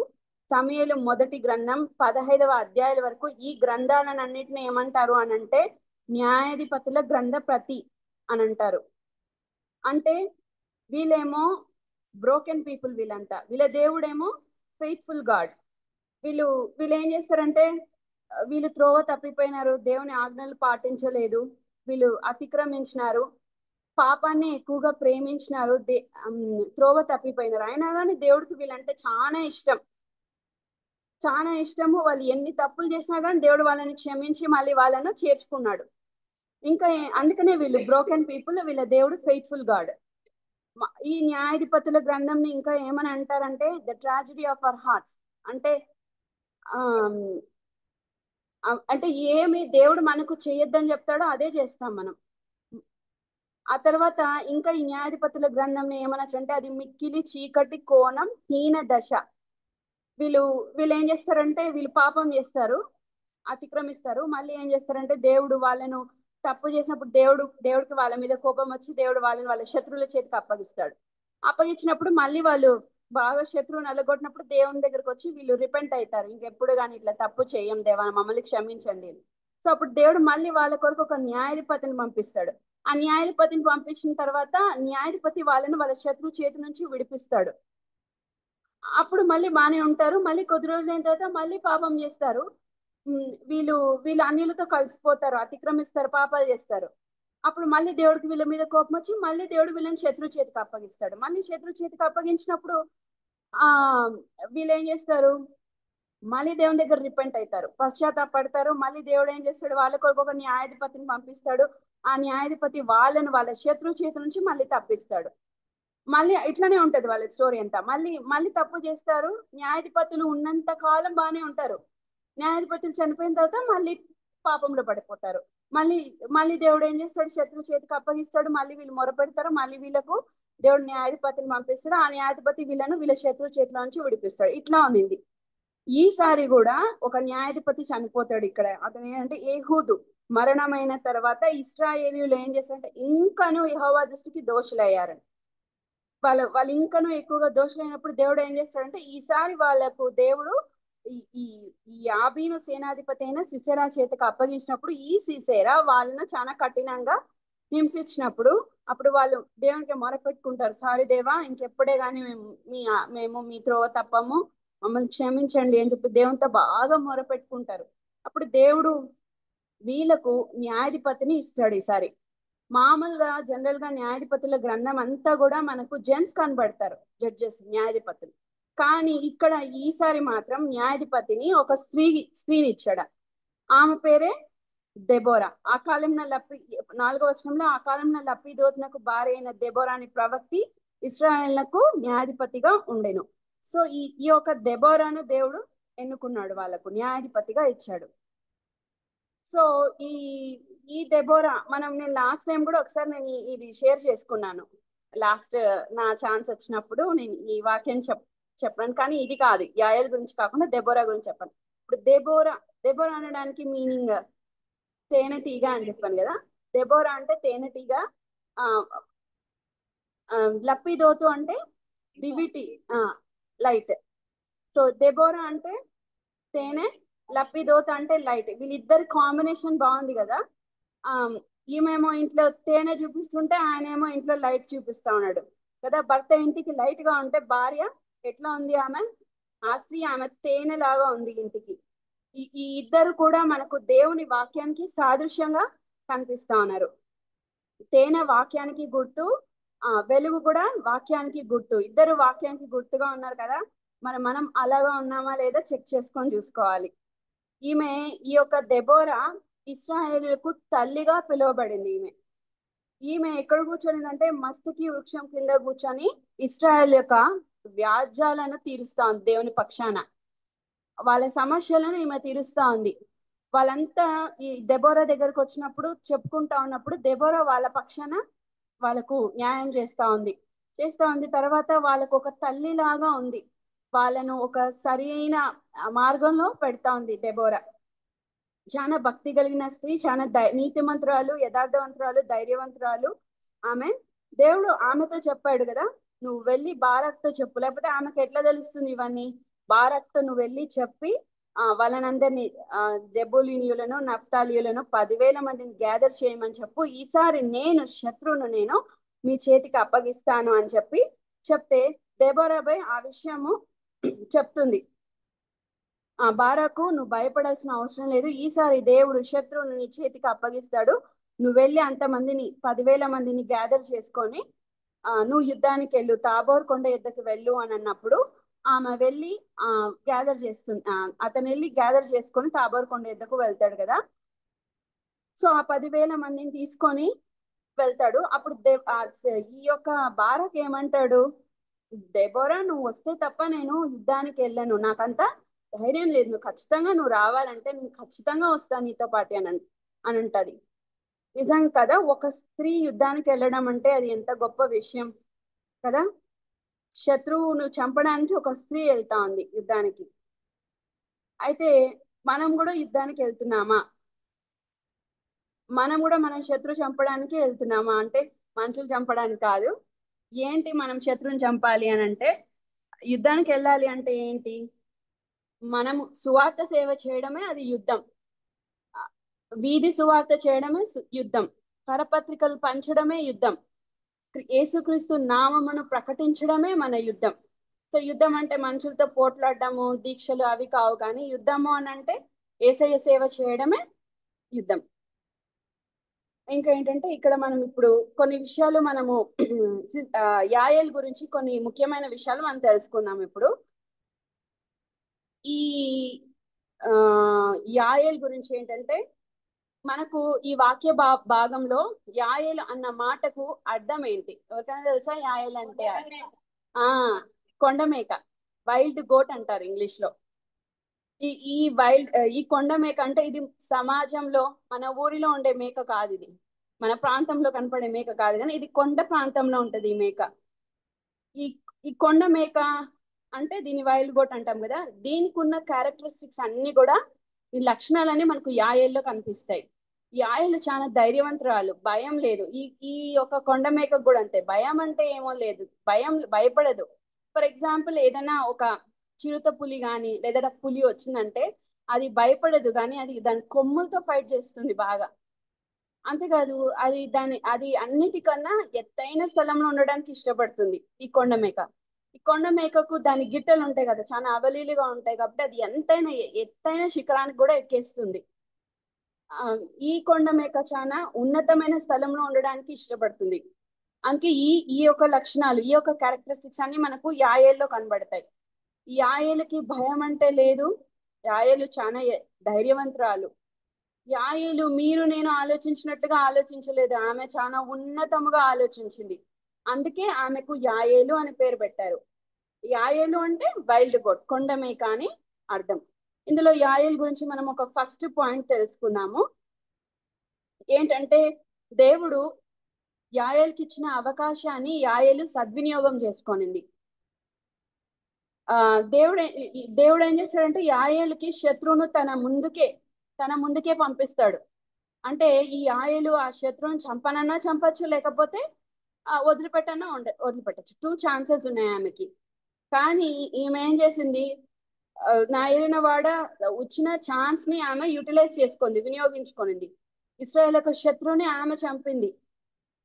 సమూయేలు మొదటి గ్రంథం 15వ అధ్యాయాల వరకు ఈ గ్రంథాలన్నింటినీ ఏమంటారు అని అంటే న్యాయాధిపతుల గ్రంథ ప్రతి అని అంటారు. అంటే వీళ్ళేమో బ్రోకెన్ పీపుల్, వీళ్ళంతా వీళ్ళ దేవుడేమో ఫెయిత్ఫుల్ గాడ్. వీళ్ళు ఏం చేస్తారంటే వీళ్ళు త్రోవ తప్పిపోయినారు, దేవుని ఆజ్ఞలు పాటించలేదు, వీళ్ళు అతిక్రమించినారు, పాపాన్ని ఎక్కువగా ప్రేమించినారు, త్రోవ తప్పిపోయినారు. అయినా కానీ దేవుడికి వీళ్ళంటే చాలా ఇష్టం, చాలా ఇష్టము. వాళ్ళు ఎన్ని తప్పులు చేసినా కానీ దేవుడు వాళ్ళని క్షమించి మళ్ళీ వాళ్ళను చేర్చుకున్నాడు. ఇంకా అందుకనే వీళ్ళు బ్రోకెన్ పీపుల్, వీళ్ళ దేవుడు ఫెయిత్ఫుల్ గాడ్. ఈ న్యాయాధిపతుల గ్రంథంని ఇంకా ఏమని అంటారంటే the tragedy of our hearts. అంటే అంటే ఏమి దేవుడు మనకు చేయొద్దని చెప్తాడో అదే చేస్తాం మనం. ఆ తర్వాత ఇంకా ఈ న్యాయాధిపతుల గ్రంథం ఏమనొచ్చు అంటే అది మిక్కిలి చీకటి కోణం హీన దశ. వీళ్ళు ఏం చేస్తారంటే వీళ్ళు పాపం చేస్తారు, అతిక్రమిస్తారు. మళ్ళీ ఏం చేస్తారంటే దేవుడు వాళ్ళను తప్పు చేసినప్పుడు దేవుడికి వాళ్ళ మీద కోపం వచ్చి దేవుడు వాళ్ళని వాళ్ళ శత్రువుల చేతికి అప్పగిస్తాడు. అప్పగించినప్పుడు మళ్ళీ వాళ్ళు బాగా శత్రువుని అలగొట్టినప్పుడు దేవుని దగ్గరకు వచ్చి వీళ్ళు రిపెంట్ అవుతారు, ఇంకెప్పుడు కానీ ఇట్లా తప్పు చేయం దేవా, మమ్మల్ని క్షమించండి. సో అప్పుడు దేవుడు మళ్ళీ వాళ్ళ కొరకు ఒక న్యాయాధిపతిని పంపిస్తాడు. ఆ న్యాయాధిపతిని పంపించిన తర్వాత న్యాయాధిపతి వాళ్ళని వాళ్ళ శత్రువు చేతి నుంచి విడిపిస్తాడు. అప్పుడు మళ్ళీ బాగానే ఉంటారు. మళ్ళీ కొద్ది రోజులు అయిన తర్వాత మళ్ళీ పాపం చేస్తారు. వీళ్ళు అన్యులతో కలిసిపోతారు, అతిక్రమిస్తారు, పాపాలు చేస్తారు. అప్పుడు మళ్ళీ దేవుడికి వీళ్ళ మీద కోపం వచ్చి మళ్ళీ దేవుడు వీళ్ళని శత్రు చేతికి అప్పగిస్తాడు. మళ్ళీ శత్రు చేతికి అప్పగించినప్పుడు ఆ వీళ్ళు ఏం చేస్తారు, మళ్ళీ దేవుని దగ్గర రిపెంట్ అవుతారు, పశ్చాత్తాపడతారు. మళ్ళీ దేవుడు ఏం చేస్తాడు, వాళ్ళ కొరకు ఒక న్యాయాధిపతిని పంపిస్తాడు. ఆ న్యాయాధిపతి వాళ్ళను వాళ్ళ శత్రు చేతి నుంచి మళ్ళీ తప్పిస్తాడు. మళ్ళీ ఇట్లానే ఉంటది వాళ్ళ స్టోరీ అంతా. మళ్ళీ తప్పు చేస్తారు. న్యాయాధిపతులు ఉన్నంత కాలం బాగానే ఉంటారు. న్యాయాధిపతులు చనిపోయిన తర్వాత మళ్ళీ పాపంలో పడిపోతారు. మళ్ళీ దేవుడు ఏం చేస్తాడు, శత్రువు చేతికి అప్పగిస్తాడు. మళ్ళీ వీళ్ళు మొరపెడతారు. మళ్ళీ వీళ్ళకు దేవుడు న్యాయాధిపతిని పంపిస్తాడు. ఆ న్యాయాధిపతి వీళ్ళ శత్రువు చేతిలో నుంచి విడిపిస్తాడు. ఇట్లా ఉంది. ఈసారి కూడా ఒక న్యాయాధిపతి చనిపోతాడు. ఇక్కడ అతను ఏంటంటే ఏహూదు. మరణమైన తర్వాత ఇశ్రాయేలీయులు ఏం చేస్తారంటే ఇంకనూ యెహోవా దృష్టికి దోషులయ్యారని. వాళ్ళు ఇంకనూ ఎక్కువగా దోషులైనప్పుడు దేవుడు ఏం చేస్తాడంటే ఈసారి వాళ్ళకు దేవుడు ఈ యాబీను సేనాధిపతి అయిన సిసెరా చేతికి అప్పగించినప్పుడు ఈ సిసెరా వాళ్ళను చాలా కఠినంగా హింసించినప్పుడు అప్పుడు వాళ్ళు దేవునికి మొరపెట్టుకుంటారు, సారీ దేవా, ఇంకెప్పుడే గాని మేము మీ త్రోవ తప్పము, మమ్మల్ని క్షమించండి అని చెప్పి దేవునితో బాగా మొరపెట్టుకుంటారు. అప్పుడు దేవుడు వీళ్ళకు న్యాయాధిపతిని ఇస్తాడు. ఈసారి మామూలుగా జనరల్ గా న్యాయాధిపతుల గ్రంథం అంతా కూడా మనకు జెంట్స్ కనబడతారు, జడ్జెస్, న్యాయాధిపతులు. కానీ ఇక్కడ ఈసారి మాత్రం న్యాయాధిపతిని ఒక స్త్రీని ఇచ్చాడు. ఆమె పేరే దెబోరా. ఆ కాలంలో 4వ వచనంలో ఆ కాలంలో లప్పిదోతునకు భార్య అయిన దెబోరా అనే ప్రవక్తి ఇశ్రాయేలుకు న్యాయాధిపతిగా ఉండెను. సో ఈ యొక్క దెబోరాను దేవుడు ఎన్నుకున్నాడు, వాళ్ళకు న్యాయాధిపతిగా ఇచ్చాడు. సో ఈ దెబోరా నేను లాస్ట్ టైం కూడా ఒకసారి నేను ఇది షేర్ చేసుకున్నాను. లాస్ట్ నా ఛాన్స్ వచ్చినప్పుడు నేను ఈ వాక్యం చెప్పాను. కానీ ఇది కాదు, యాయల్ గురించి కాకుండా దెబోరా గురించి చెప్పాను. ఇప్పుడు దెబోరా అనడానికి మీనింగ్ తేనెటీగ అని చెప్పాను కదా. దెబోరా అంటే తేనెటీగ, లప్పిదోతు అంటే దివిటి, లైట్. సో దెబోరా అంటే తేనె, లప్పిదోత అంటే లైట్. వీళ్ళిద్దరి కాంబినేషన్ బాగుంది కదా. ఈమెమో ఇంట్లో తేనె చూపిస్తుంటే ఆయనేమో ఇంట్లో లైట్ చూపిస్తా ఉన్నాడు కదా. భర్త ఇంటికి లైట్ గా ఉంటే భార్య ఎట్లా ఉంది, ఆమె ఆ స్త్రీ ఆమె తేనె లాగా ఉంది ఇంటికి. ఈ ఇద్దరు కూడా మనకు దేవుని వాక్యానికి సాదృశ్యంగా కనిపిస్తా ఉన్నారు. తేనె వాక్యానికి గుర్తు, వెలుగు కూడా వాక్యానికి గుర్తు. ఇద్దరు వాక్యానికి గుర్తుగా ఉన్నారు కదా. మనం అలాగా ఉన్నామా లేదా చెక్ చేసుకొని చూసుకోవాలి. ఈ యొక్క దెబోరా ఇశ్రాయేలుకు తల్లిగా పిలువబడింది. ఈమె ఎక్కడ కూర్చొనిందంటే మస్తుకి వృక్షం కింద కూర్చొని ఇశ్రాయేల్ యొక్క వ్యాజ్యాలను తీరుస్తా ఉంది. దేవుని పక్షాన వాళ్ళ సమస్యలను ఈమె తీరుస్తా ఉంది. వాళ్ళంతా ఈ దెబోరా దగ్గరకు వచ్చినప్పుడు చెప్పుకుంటా ఉన్నప్పుడు దెబోరా వాళ్ళ పక్షాన వాళ్ళకు న్యాయం చేస్తా ఉంది. తర్వాత వాళ్ళకు ఒక తల్లి లాగా ఉంది. వాళ్ళను ఒక సరి అయిన మార్గంలో పెడతా ఉంది దెబోరా. చాలా భక్తి కలిగిన స్త్రీ, చాలా నీతిమంతురాలు, యథార్థవంతురాలు, ధైర్యవంతురాలు ఆమె. దేవుడు ఆమెతో చెప్పాడు కదా, నువ్వు వెళ్ళి బారాక్తో చెప్పు. లేకపోతే ఆమెకు ఎట్లా తెలుస్తుంది ఇవన్నీ? బారాక్తో నువ్వు వెళ్ళి చెప్పి వాళ్ళనందరినీ జెబూలీయులను నఫ్తాలీయులను 10,000 మందిని గ్యాదర్ చేయమని చెప్పు. ఈసారి శత్రువును నేను మీ చేతికి అప్పగిస్తాను అని చెప్తే దెబోరాపై ఆ విషయము చెప్తుంది. బారాకు, నువ్వు భయపడాల్సిన అవసరం లేదు, ఈసారి దేవుడు శత్రువును నీ చేతికి అప్పగిస్తాడు. నువ్వు వెళ్ళి 10,000 మందిని గ్యాదర్ చేసుకొని నువ్వు యుద్ధానికి వెళ్ళు, తాబోర్ కొండ యుద్ధకి వెళ్ళు అని అన్నప్పుడు ఆమె వెళ్ళి గ్యాదర్ చేస్తుంది. అతను వెళ్ళి గ్యాదర్ చేసుకొని తాబోర్ కొండ యుద్ధకు వెళ్తాడు కదా. సో ఆ 10,000 మందిని తీసుకొని వెళ్తాడు. అప్పుడు ఈ యొక్క బారాక్ ఏమంటాడు, దెబోరా నువ్వు వస్తే తప్ప నేను యుద్ధానికి వెళ్ళను, నాకంత ధైర్యం లేదు, నువ్వు ఖచ్చితంగా నువ్వు రావాలంటే నేను ఖచ్చితంగా వస్తాను నీతో పాటు అని అంటది. నిజం కదా, ఒక స్త్రీ యుద్ధానికి వెళ్ళడం అంటే అది ఎంత గొప్ప విషయం కదా. శత్రువును చంపడానికి ఒక స్త్రీ వెళ్తా ఉంది యుద్ధానికి. అయితే మనం కూడా యుద్ధానికి వెళ్తున్నామా? మనం కూడా మనం శత్రువు చంపడానికి వెళ్తున్నామా అంటే మనుషులు చంపడానికి కాదు. ఏంటి మనం శత్రువుని చంపాలి అని అంటే, యుద్ధానికి వెళ్ళాలి అంటే ఏంటి, మనం సువార్త సేవ చేయడమే అది యుద్ధం. వీధి సువార్త చేయడమే యుద్ధం. కరపత్రికలు పంచడమే యుద్ధం. యేసుక్రీస్తు నామమును ప్రకటించడమే మన యుద్ధం. సో యుద్ధం అంటే మనుషులతో పోట్లాడటము దీక్షలు అవి కావు, కానీ యుద్ధము అని అంటే యేసయ్య సేవ చేయడమే యుద్ధం. ఇంకా ఏంటంటే ఇక్కడ మనం ఇప్పుడు కొన్ని విషయాలు మనము యాయేల్ గురించి కొన్ని ముఖ్యమైన విషయాలు మనం తెలుసుకుందాం ఇప్పుడు. ఈ ఆ యాయేల్ గురించి ఏంటంటే, మనకు ఈ వాక్య భాగంలో యాయేలు అన్న మాటకు అర్థం ఏంటి ఎవరికైనా తెలుసా? యాయేల్ అంటే ఆ కొండమేక, వైల్డ్ గోట్ అంటారు ఇంగ్లీష్ లో. ఈ ఈ వైల్డ్ ఈ కొండ మేక అంటే ఇది సమాజంలో మన ఊరిలో ఉండే మేక కాదు, ఇది మన ప్రాంతంలో కనపడే మేక కాదు, కానీ ఇది కొండ ప్రాంతంలో ఉంటది ఈ మేక. ఈ ఈ కొండ మేక అంటే దీని వైల్డ్ గోట్ అంటాం కదా, దీనికి ఉన్న క్యారెక్టరిస్టిక్స్ అన్ని కూడా, ఈ లక్షణాలన్నీ మనకు యాయేల్లో కనిపిస్తాయి. ఈ యాయేలు చాలా ధైర్యవంతురాలు, భయం లేదు. ఈ ఈ ఒక కొండ మేకకు కూడా అంతే, భయం అంటే ఏమో లేదు, భయపడదు. ఫర్ ఎగ్జాంపుల్ ఏదైనా ఒక చిరుత పులి కానీ లేదా పులి వచ్చిందంటే అది భయపడదు, కానీ అది దాని కొమ్ములతో ఫైట్ చేస్తుంది బాగా. అంతేకాదు, అది అన్నిటికన్నా ఎత్తైన స్థలంలో ఉండడానికి ఇష్టపడుతుంది ఈ కొండ మేక. ఈ కొండ మేకకు దాని గిట్టలు ఉంటాయి కదా, చాలా అవలీలుగా ఉంటాయి కాబట్టి అది ఎంతైనా ఎత్తైన శిఖరానికి కూడా ఎక్కేస్తుంది. ఆ, ఈ కొండ మేక చాలా ఉన్నతమైన స్థలంలో ఉండడానికి ఇష్టపడుతుంది. అందుకే ఈ ఈ యొక్క లక్షణాలు, ఈ యొక్క క్యారెక్టరిస్టిక్స్ అన్ని మనకు యాయేల్లో కనబడతాయి. ఈ యాయేలుకి భయం అంటే లేదు. యాయేలు చాలా ధైర్యవంతురాలు. యాయేలు మీరు నేను ఆలోచించినట్టుగా ఆలోచించలేదు, ఆమె చాలా ఉన్నతముగా ఆలోచించింది. అందుకే ఆమెకు యాయేలు అని పేరు పెట్టారు. యాయేలు అంటే వైల్డ్ గోట్, కొండమేక అని అర్థం. ఇందులో యాయేలు గురించి మనం ఒక ఫస్ట్ పాయింట్ తెలుసుకుందాము. ఏంటంటే, దేవుడు యాయేలుకి ఇచ్చిన అవకాశాన్ని యాయేలు సద్వినియోగం చేసుకొనింది. ఆ దేవుడు ఏం చేస్తాడంటే యాయేలుకి శత్రువును తన ముందుకే పంపిస్తాడు. అంటే ఈ యాయేలు ఆ శత్రువుని చంపనన్నా చంపచ్చు, లేకపోతే వదిలిపెట్టచ్చు. 2 ఛాన్సెస్ ఉన్నాయి ఆమెకి. కానీ ఈమె ఏం చేసింది, నా ఏలిన వాడ వచ్చిన ఛాన్స్ ని ఆమె యూటిలైజ్ చేసుకుంది, వినియోగించుకునింది. ఇశ్రాయేల్ యొక్క శత్రువుని ఆమె చంపింది.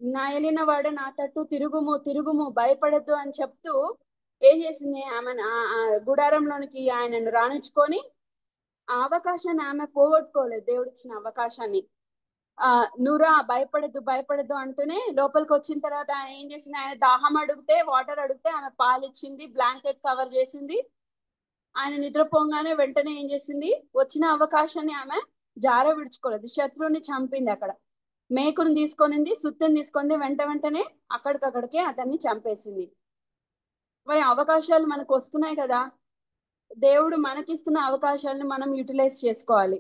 నా ఏలిన వాడ నా తట్టు తిరుగుము తిరుగుము భయపడద్దు అని చెప్తూ ఏం చేసింది, ఆమె గుడారంలోనికి ఆయనను రాణించుకొని ఆ అవకాశాన్ని ఆమె పోగొట్టుకోలేదు, దేవుడు ఇచ్చిన అవకాశాన్ని. నువ్వురా భయపడద్దు భయపడద్దు అంటూనే లోపలికి వచ్చిన తర్వాత ఆయన ఏం చేసింది, ఆయన దాహం అడిగితే వాటర్ అడిగితే ఆమె పాలు ఇచ్చింది, బ్లాంకెట్ కవర్ చేసింది. ఆయన నిద్రపోగానే వెంటనే ఏం చేసింది, వచ్చిన అవకాశాన్ని ఆమె జార విడుచుకోలేదు, శత్రువుని చంపింది. అక్కడ మేకుని తీసుకొనింది, సుత్తిని తీసుకుంది, వెంటనే అక్కడికక్కడికే అతన్ని చంపేసింది. మరి అవకాశాలు మనకు వస్తున్నాయి కదా, దేవుడు మనకిస్తున్న అవకాశాలను మనం యూటిలైజ్ చేసుకోవాలి.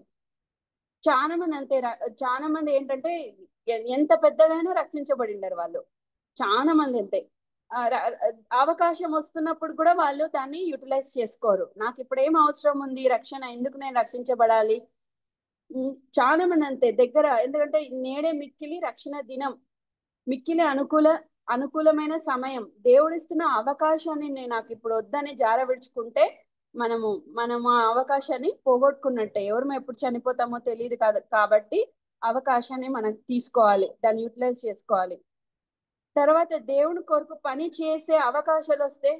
చాలా మంది అంతే, చాలా మంది ఏంటంటే ఎంత పెద్దగానో రక్షించబడిండారు వాళ్ళు. చాలా మంది అంతే, అవకాశం వస్తున్నప్పుడు కూడా వాళ్ళు దాన్ని యూటిలైజ్ చేసుకోరు. నాకు ఇప్పుడు ఏం అవసరం ఉంది రక్షణ, ఎందుకు నేను రక్షించబడాలి. చాలా మంది అంతే దగ్గర, ఎందుకంటే నేడే మిక్కిలి రక్షణ దినం, మిక్కిలి అనుకూలమైన సమయం, దేవుడిస్తున్న అవకాశాన్ని నేను నాకు ఇప్పుడు వద్దని జార విడుచుకుంటే మనము ఆ అవకాశాన్ని పోగొట్టుకున్నట్టే. ఎవరు ఎప్పుడు చనిపోతామో తెలియదు కాదు, కాబట్టి అవకాశాన్ని మనం తీసుకోవాలి, దాన్ని యూటిలైజ్ చేసుకోవాలి. తర్వాత దేవుని కొరకు పని చేసే అవకాశాలు వస్తే,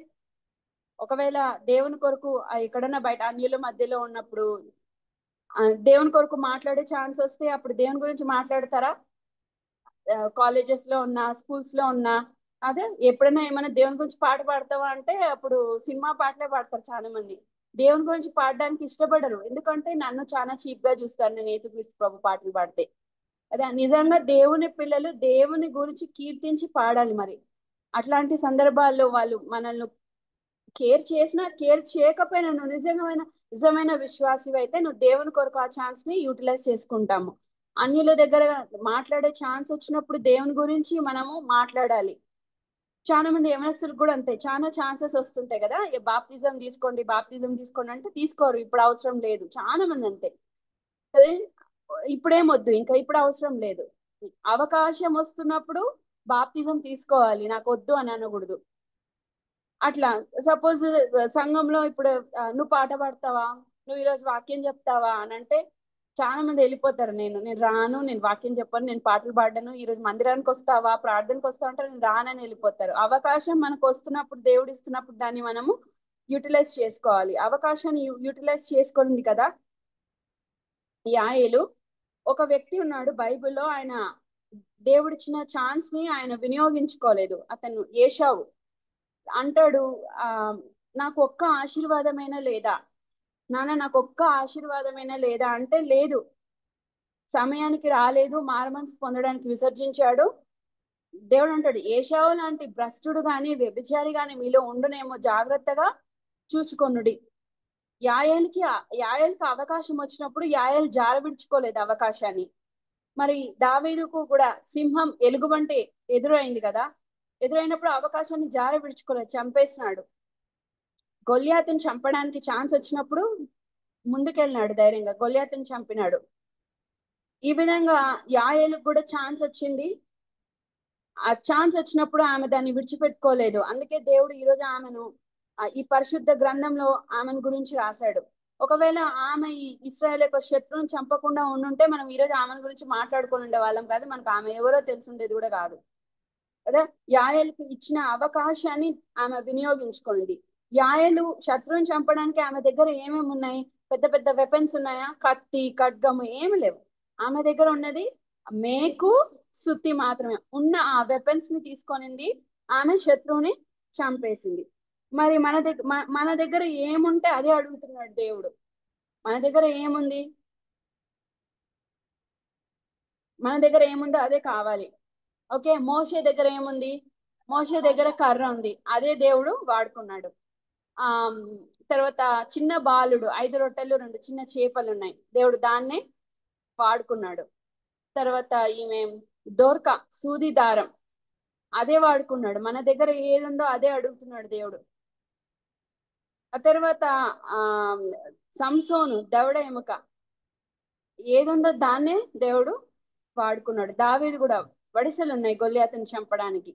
ఒకవేళ దేవుని కొరకు ఎక్కడన్నా బయట అన్యుల మధ్యలో ఉన్నప్పుడు దేవుని కొరకు మాట్లాడే ఛాన్స్ వస్తే అప్పుడు దేవుని గురించి మాట్లాడతారా? కాలేజెస్ లో ఉన్నా, స్కూల్స్ లో ఉన్నా, అదే ఎప్పుడైనా ఏమైనా దేవుని గురించి పాట పాడతావా అంటే అప్పుడు సినిమా పాటలే పాడతారు చాలా మంది. దేవుని గురించి పాడడానికి ఇష్టపడరు, ఎందుకంటే నన్ను చాలా చీప్ గా చూస్తారు నేను యేసుక్రీస్తు ప్రభు పాటలు పాడితే. అదే నిజంగా దేవుని పిల్లలు దేవుని గురించి కీర్తించి పాడాలి. మరి అట్లాంటి సందర్భాల్లో వాళ్ళు మనల్ని కేర్ చేసినా కేర్ చేయకపోయినా నువ్వు నిజమైన విశ్వాసివి అయితే నువ్వు దేవుని కొరకు ఆ ఛాన్స్ ని యూటిలైజ్ చేసుకుంటాము. అన్యుల దగ్గర మాట్లాడే ఛాన్స్ వచ్చినప్పుడు దేవుని గురించి మనము మాట్లాడాలి. చాలా మంది యవనస్తులకు కూడా అంతే, చాలా ఛాన్సెస్ వస్తుంటాయి కదా, బాప్తిజం తీసుకోండి బాప్తిజం తీసుకోండి అంటే తీసుకోరు, ఇప్పుడు అవసరం లేదు. చాలా మంది అంతే, అదే ఇప్పుడేం వద్దు, ఇంకా ఇప్పుడు అవసరం లేదు. అవకాశం వస్తున్నప్పుడు బాప్తిజం తీసుకోవాలి, నాకు వద్దు అని అనకూడదు. అట్లా సపోజ్ సంఘంలో ఇప్పుడు నువ్వు పాట పాడతావా, నువ్వు ఈరోజు వాక్యం చెప్తావా అని అంటే చాలా మంది వెళ్ళిపోతారు. నేను రాను, నేను వాక్యం చెప్పను, నేను పాటలు పాడను, ఈరోజు మందిరానికి వస్తావా ప్రార్థనకు వస్తావా అంటే నేను రానని వెళ్ళిపోతారు. అవకాశం మనకు వస్తున్నప్పుడు దేవుడు ఇస్తున్నప్పుడు దాన్ని మనము యూటిలైజ్ చేసుకోవాలి. అవకాశాన్ని యూటిలైజ్ చేసుకుంది కదా యాయేలు. ఒక వ్యక్తి ఉన్నాడు బైబిల్లో, ఆయన దేవుడిచ్చిన ఛాన్స్ ని ఆయన వినియోగించుకోలేదు. అతను ఏషావు అంటాడు, ఆ నాకు ఒక్క ఆశీర్వాదమైనా లేదా నాన్న, నాకు ఒక్క ఆశీర్వాదమైనా లేదా అంటే లేదు, సమయానికి రాలేదు, మారుమనసు పొందడానికి విసర్జించాడు. దేవుడు అంటాడు, ఏషావు లాంటి భ్రష్టుడు గాని వ్యభిచారి గాని మీలో ఉండునేమో, జాగ్రత్తగా చూచుకొనుడి. యాయేలుకి అవకాశం వచ్చినప్పుడు యాయేలు జారవిడుచుకోలేదు అవకాశాన్ని. మరి దావీదుకు కూడా సింహం ఎలుగుబంటి ఎదురైంది కదా, ఎదురైనప్పుడు అవకాశాన్ని జార విడుచుకోలేదు, చంపేసినాడు. గొల్యాతుని చంపడానికి ఛాన్స్ వచ్చినప్పుడు ముందుకెళ్ళినాడు, ధైర్యంగా గొల్యాతుని చంపినాడు. ఈ విధంగా యాయేలుకు కూడా ఛాన్స్ వచ్చింది. ఆ ఛాన్స్ వచ్చినప్పుడు ఆమె దాన్ని విడిచిపెట్టుకోలేదు. అందుకే దేవుడు ఈరోజు ఆమెను ఈ పరిశుద్ధ గ్రంథంలో ఆమెను గురించి రాశాడు. ఒకవేళ ఆమె ఈ ఇశ్రాయేల్ యొక్క శత్రువుని చంపకుండా ఉండుంటే మనం ఈరోజు ఆమెను గురించి మాట్లాడుకొని ఉండే వాళ్ళం కాదు, మనకు ఆమె ఎవరో తెలుసుండేది కూడా కాదు కదా. యాయేలుకు ఇచ్చిన అవకాశాన్ని ఆమె వినియోగించుకోండి. యాయేలు శత్రువుని చంపడానికి ఆమె దగ్గర ఏమేమి ఉన్నాయి? పెద్ద పెద్ద వెపన్స్ ఉన్నాయా? కత్తి, ఖడ్గము ఏమి లేవు. ఆమె దగ్గర ఉన్నది మేకు, సుత్తి మాత్రమే. ఉన్న ఆ వెపన్స్ ని తీసుకొనింది, ఆమె శత్రువుని చంపేసింది. మరి మన దగ్గర ఏముంటే అదే అడుగుతున్నాడు దేవుడు. మన దగ్గర ఏముంది? మన దగ్గర ఏముందో అదే కావాలి. ఓకే, మోషే దగ్గర ఏముంది? మోషే దగ్గర కర్ర ఉంది, అదే దేవుడు వాడుకున్నాడు. ఆ తర్వాత చిన్న బాలుడు, 5 రొట్టెలు 2 చిన్న చేపలు ఉన్నాయి, దేవుడు దాన్నే వాడుకున్నాడు. తర్వాత ఈమె దోర్క, సూది దారం, అదే వాడుకున్నాడు. మన దగ్గర ఏదుందో అదే అడుగుతున్నాడు దేవుడు. ఆ తర్వాత ఆ సంసోను, దవడ ఎముక, ఏదుందో దాన్నే దేవుడు వాడుకున్నాడు. దావీదు కూడా వడిసెలు ఉన్నాయి గొల్యాతుని చంపడానికి.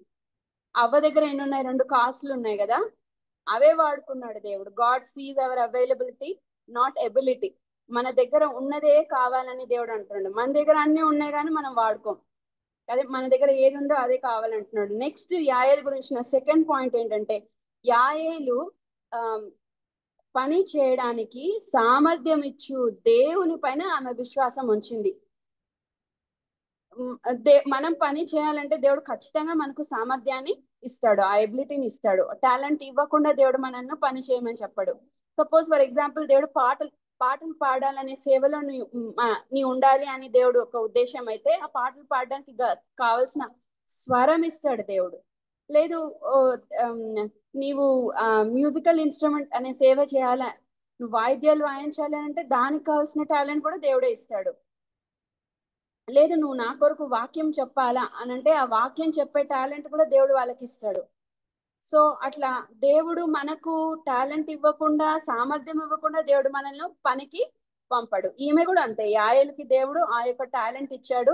అవ్వ దగ్గర ఎన్ని ఉన్నాయి? 2 కాసులు ఉన్నాయి కదా, అవే వాడుకున్నాడు దేవుడు. God sees our availability, not ability. మన దగ్గర ఉన్నదే కావాలని దేవుడు అంటున్నాడు. మన దగ్గర అన్ని ఉన్నాయి కానీ మనం వాడుకోం. అదే మన దగ్గర ఏది ఉందో అదే కావాలంటున్నాడు. నెక్స్ట్ యాయేలు గురించిన సెకండ్ పాయింట్ ఏంటంటే, యాయేలు ఆ పని చేయడానికి సామర్థ్యం ఇచ్చు దేవుని పైన ఆమె విశ్వాసం ఉంచింది. మనం పని చేయాలంటే దేవుడు ఖచ్చితంగా మనకు సామర్థ్యాన్ని ఇస్తాడు, ఆ ఎబిలిటీని ఇస్తాడు. టాలెంట్ ఇవ్వకుండా దేవుడు మనల్ని పని చేయమని చెప్పడు. సపోజ్ ఫర్ ఎగ్జాంపుల్, దేవుడు పాటలు పాడాలనే సేవలో నీ ఉండాలి అని దేవుడు ఒక ఉద్దేశం అయితే, ఆ పాటలు పాడడానికి కావలసిన స్వరం ఇస్తాడు దేవుడు. లేదు నీవు మ్యూజికల్ ఇన్స్ట్రుమెంట్ అనే సేవ చేయాల, నువ్వు వాయిద్యాలు వాయించాలి అంటే దానికి కావాల్సిన టాలెంట్ కూడా దేవుడే ఇస్తాడు. లేదు నువ్వు నా కొరకు వాక్యం చెప్పాలా అని అంటే ఆ వాక్యం చెప్పే టాలెంట్ కూడా దేవుడు వాళ్ళకి ఇస్తాడు. సో అట్లా దేవుడు మనకు టాలెంట్ ఇవ్వకుండా, సామర్థ్యం ఇవ్వకుండా దేవుడు మనల్ని పనికి పంపడు. ఈమె కూడా అంతే, యాయేలుకి దేవుడు ఆ యొక్క టాలెంట్ ఇచ్చాడు.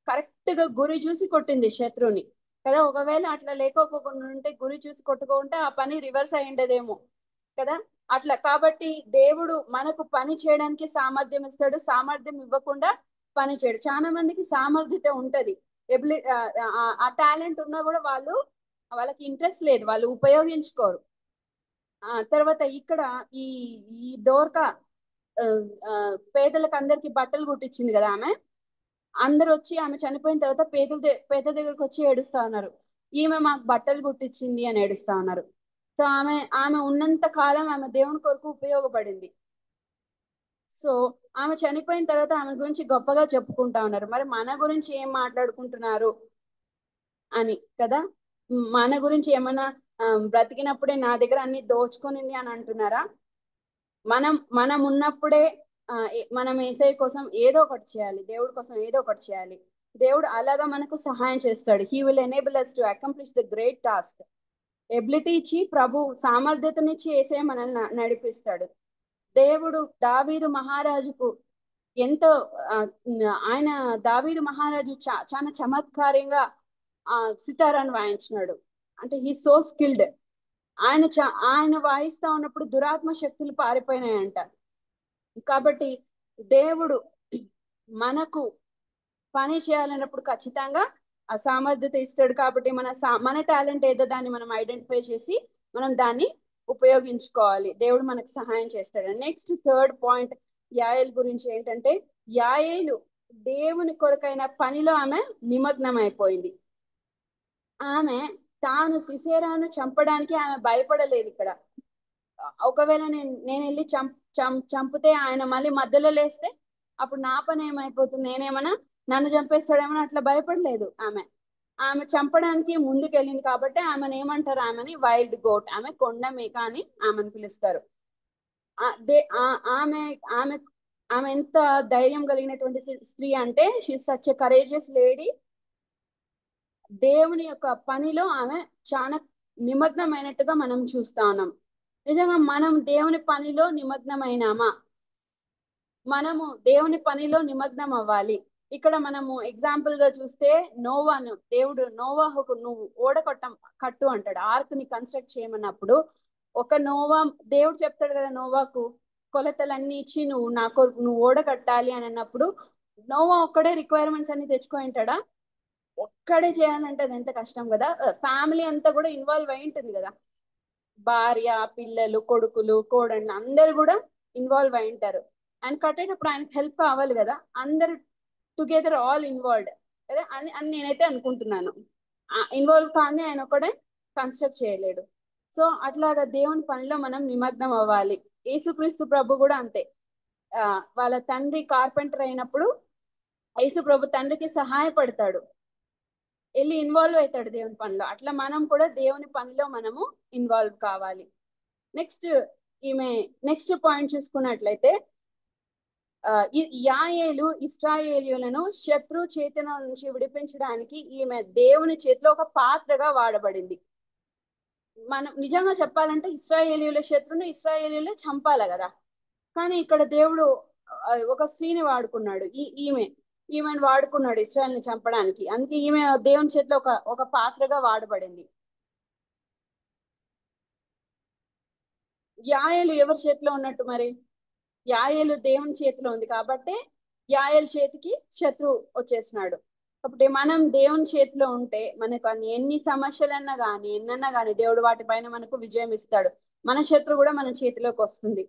కరెక్ట్ గా గురి చూసి కొట్టింది శత్రువుని కదా. ఒకవేళ అట్లా లేకపోకుండా ఉంటే, గురి చూసి కొట్టుకుంటే ఆ పని రివర్స్ అయ్యిండేదేమో కదా. అట్లా కాబట్టి దేవుడు మనకు పని చేయడానికి సామర్థ్యం ఇస్తాడు, సామర్థ్యం ఇవ్వకుండా పని చేయడు. చాలా మందికి సామర్థ్యత ఉంటది, ఆ టాలెంట్ ఉన్నా కూడా వాళ్ళకి ఇంట్రెస్ట్ లేదు, వాళ్ళు ఉపయోగించుకోరు. తర్వాత ఇక్కడ ఈ ఈ దోర్క పేదలకు అందరికి బట్టలు కుట్టించింది కదా ఆమె. అందరు వచ్చి ఆమె చనిపోయిన తర్వాత పేద దగ్గరకు వచ్చి ఏడుస్తా ఉన్నారు, ఈమె మాకు బట్టలు కుట్టించింది అని ఏడుస్తా ఉన్నారు. సో ఆమె ఉన్నంత కాలం ఆమె దేవుని కొరకు ఉపయోగపడింది. సో ఆమె చనిపోయిన తర్వాత ఆమె గురించి గొప్పగా చెప్పుకుంటా ఉన్నారు. మరి మన గురించి ఏం మాట్లాడుకుంటున్నారు అని కదా. మన గురించి ఏమన్నా బ్రతికినప్పుడే నా దగ్గర అన్ని దోచుకొనింది అని అంటున్నారా? మనం ఉన్నప్పుడే మనం ఏసై కోసం ఏదో ఒకటి చేయాలి, దేవుడి కోసం ఏదో ఒకటి చేయాలి. దేవుడు అలాగా మనకు సహాయం చేస్తాడు. He will enable us to accomplish the great task. Ability ఇచ్చి, ప్రభు సామర్థ్యతనిచ్చి ఏసై మనల్ని నడిపిస్తాడు. దేవుడు దావీదు మహారాజుకు ఎంతో ఆయన దావీదు మహారాజు చాలా చమత్కారంగా సితారాన్ని వాయించినాడు. అంటే హీ సో స్కిల్డ్. ఆయన వాయిస్తా ఉన్నప్పుడు దురాత్మ శక్తులు పారిపోయినాయంట. కాబట్టి దేవుడు మనకు పని చేయాలన్నప్పుడు ఖచ్చితంగా ఆ సామర్థ్యత ఇస్తాడు. కాబట్టి మన టాలెంట్ ఏదో దాన్ని మనం ఐడెంటిఫై చేసి మనం దాన్ని ఉపయోగించుకోవాలి. దేవుడు మనకు సహాయం చేస్తాడు. నెక్స్ట్ థర్డ్ పాయింట్ యాయేలు గురించి ఏంటంటే, యాయేలు దేవుని కొరకైన పనిలో ఆమె నిమగ్నం అయిపోయింది. ఆమె తాను సిసేరాను చంపడానికి ఆమె భయపడలేదు. ఇక్కడ ఒకవేళ నేను వెళ్ళి చంపితే ఆయన మళ్ళీ మధ్యలో లేస్తే అప్పుడు నా పని ఏమైపోతుంది, నేనేమన్నా నన్ను చంపేస్తాడేమో అట్లా భయపడలేదు. ఆమె చంపడానికి ముందుకెళ్ళింది. కాబట్టి ఆమెను ఏమంటారు, ఆమెని వైల్డ్ గోట్, ఆమె కొండ మేక అని ఆమెను పిలుస్తారు. ఆమె ఆమె ఆమె ఎంత ధైర్యం కలిగినటువంటి స్త్రీ అంటే, she such a courageous lady. దేవుని యొక్క పనిలో ఆమె చాలా నిమగ్నమైనట్టుగా మనం చూస్తా ఉన్నాం. నిజంగా మనం దేవుని పనిలో నిమగ్నమైనామా? మనము దేవుని పనిలో నిమగ్నం అవ్వాలి. ఇక్కడ మనము ఎగ్జాంపుల్ గా చూస్తే, నోవాను దేవుడు నోవాహుకు నువ్వు కట్టు అంటాడు. ఆర్క్ ని కన్స్ట్రక్ట్ చేయమన్నప్పుడు దేవుడు చెప్తాడు కదా నోవాకు, కొలతలన్నీ ఇచ్చి నువ్వు ఓడ కట్టాలి అని అన్నప్పుడు నోవా ఒక్కడే రిక్వైర్మెంట్స్ అన్ని తెచ్చుకుంటాడా? ఒక్కడే చేయాలంటే అది ఎంత కష్టం కదా. ఫ్యామిలీ అంతా కూడా ఇన్వాల్వ్ అయి ఉంటుంది కదా. భార్య, పిల్లలు, కొడుకులు, కోడళ్ళు అందరు కూడా ఇన్వాల్వ్ అయి ఉంటారు. ఆయన కట్టేటప్పుడు ఆయనకు హెల్ప్ కావాలి కదా. అందరు టుగెదర్ ఆల్ ఇన్వాల్వ్డ్ కదా అని నేనైతే అనుకుంటున్నాను. ఇన్వాల్వ్ కానీ ఆయన ఒకడే కన్స్ట్రక్ట్ చేయలేడు. సో అట్లాగా దేవుని పనిలో మనం నిమగ్నం అవ్వాలి. యేసుక్రీస్తు ప్రభు కూడా అంతే. వాళ్ళ తండ్రి కార్పెంటర్ అయినప్పుడు యేసు ప్రభు తండ్రికి సహాయపడతాడు, వెళ్ళి ఇన్వాల్వ్ అవుతాడు దేవుని పనిలో. అట్లా మనం కూడా దేవుని పనిలో మనము ఇన్వాల్వ్ కావాలి. నెక్స్ట్ పాయింట్ చూసుకున్నట్లయితే, యాయేలు ఇశ్రాయేలీయులను శత్రు చేతిలో నుంచి విడిపించడానికి ఈమె దేవుని చేతిలో ఒక పాత్రగా వాడబడింది. మనం నిజంగా చెప్పాలంటే ఇశ్రాయేలీయుల శత్రుని ఇశ్రాయేలీయులే చంపాలి కదా. కానీ ఇక్కడ దేవుడు ఒక స్త్రీని వాడుకున్నాడు. ఈమెను వాడుకున్నాడు ఇశ్రాయేల్ని చంపడానికి. అందుకే ఈమె దేవుని చేతిలో ఒక పాత్రగా వాడబడింది. యాయేలు ఎవరి చేతిలో ఉన్నట్టు మరి? యాయేలు దేవుని చేతిలో ఉంది కాబట్టి యాయేలు చేతికి శత్రువు వచ్చేసినాడు. కాబట్టి మనం దేవుని చేతిలో ఉంటే మనకు ఎన్ని సమస్యలన్నా కానీ ఎన్నన్నా కానీ దేవుడు వాటిపైన మనకు విజయం ఇస్తాడు. మన శత్రువు కూడా మన చేతిలోకి వస్తుంది.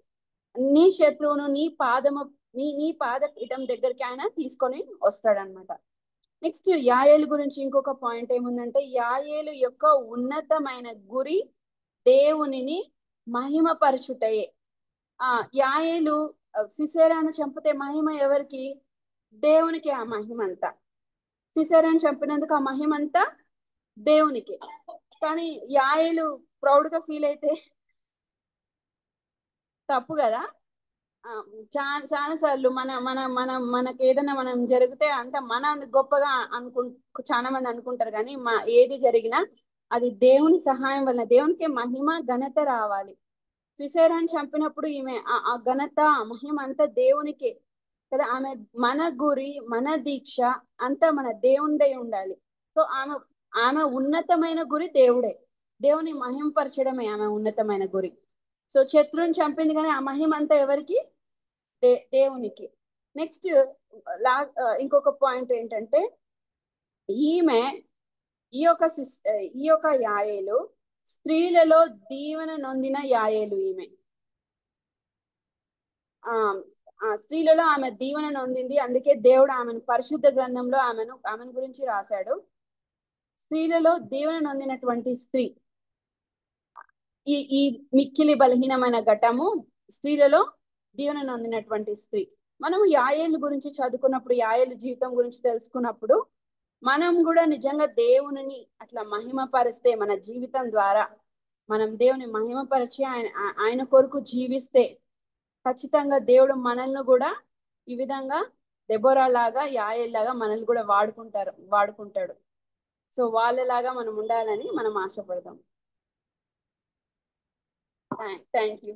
నీ శత్రువును నీ పాదపీఠం దగ్గరికి ఆయన తీసుకొని వస్తాడనమాట. నెక్స్ట్ యాయేలు గురించి ఇంకొక పాయింట్ ఏముందంటే, యాయేలు యొక్క ఉన్నతమైన గురి దేవునిని మహిమపరచుటయే. యాయేలు సిసేరాను చంపితే మహిమ ఎవరికి? దేవునికి ఆ మహిమ అంతా. సిసేరాను చంపినందుకు ఆ మహిమ అంతా దేవునికి. కానీ యాయేలు ప్రౌడ్ గా ఫీల్ అయితే తప్పు కదా. చాలా సార్లు మనకి ఏదైనా మనం జరిగితే అంత మన గొప్పగా చాలా మంది అనుకుంటారు. కానీ ఏది జరిగినా అది దేవుని సహాయం వలన దేవునికి మహిమ ఘనత రావాలి. సిసేరాను చంపినప్పుడు ఈమె ఆ ఘనత మహిమ అంతా దేవునికే కదా. మన గురి, మన దీక్ష అంతా మన దేవునిదై ఉండాలి. సో ఆమె ఉన్నతమైన గురి దేవుడే. దేవుని మహిమపరచడమే ఆమె ఉన్నతమైన గురి. సో శత్రువుని చంపింది కానీ ఆ మహిమ అంతా ఎవరికి? దేవునికి. నెక్స్ట్ ఇంకొక పాయింట్ ఏంటంటే, ఈమె ఈ యొక్క యాయేలు స్త్రీలలో దీవెన నొందిన యాయేలు. ఈమె స్త్రీలలో ఆమె దీవెన నొందింది. అందుకే దేవుడు ఆమెను పరిశుద్ధ గ్రంథంలో ఆమెను గురించి రాశాడు. స్త్రీలలో దీవెన నొందినటువంటి స్త్రీ. ఈ మిక్కిలి బలహీనమైన ఘటము స్త్రీలలో దీవెనను అందినటువంటి స్త్రీ. మనం యాయేలు గురించి చదువుకున్నప్పుడు, యాయేలు జీవితం గురించి తెలుసుకున్నప్పుడు, మనం కూడా నిజంగా దేవునిని అట్లా మహిమపరిస్తే, మన జీవితం ద్వారా మనం దేవుని మహిమపరిచి ఆయన కొరకు జీవిస్తే ఖచ్చితంగా దేవుడు మనల్ని కూడా ఈ విధంగా దెబోరా లాగా, యాయేలు లాగా మనల్ని కూడా వాడుకుంటాడు. సో వాళ్ళలాగా మనం ఉండాలని మనం ఆశపడదాం. Thank you.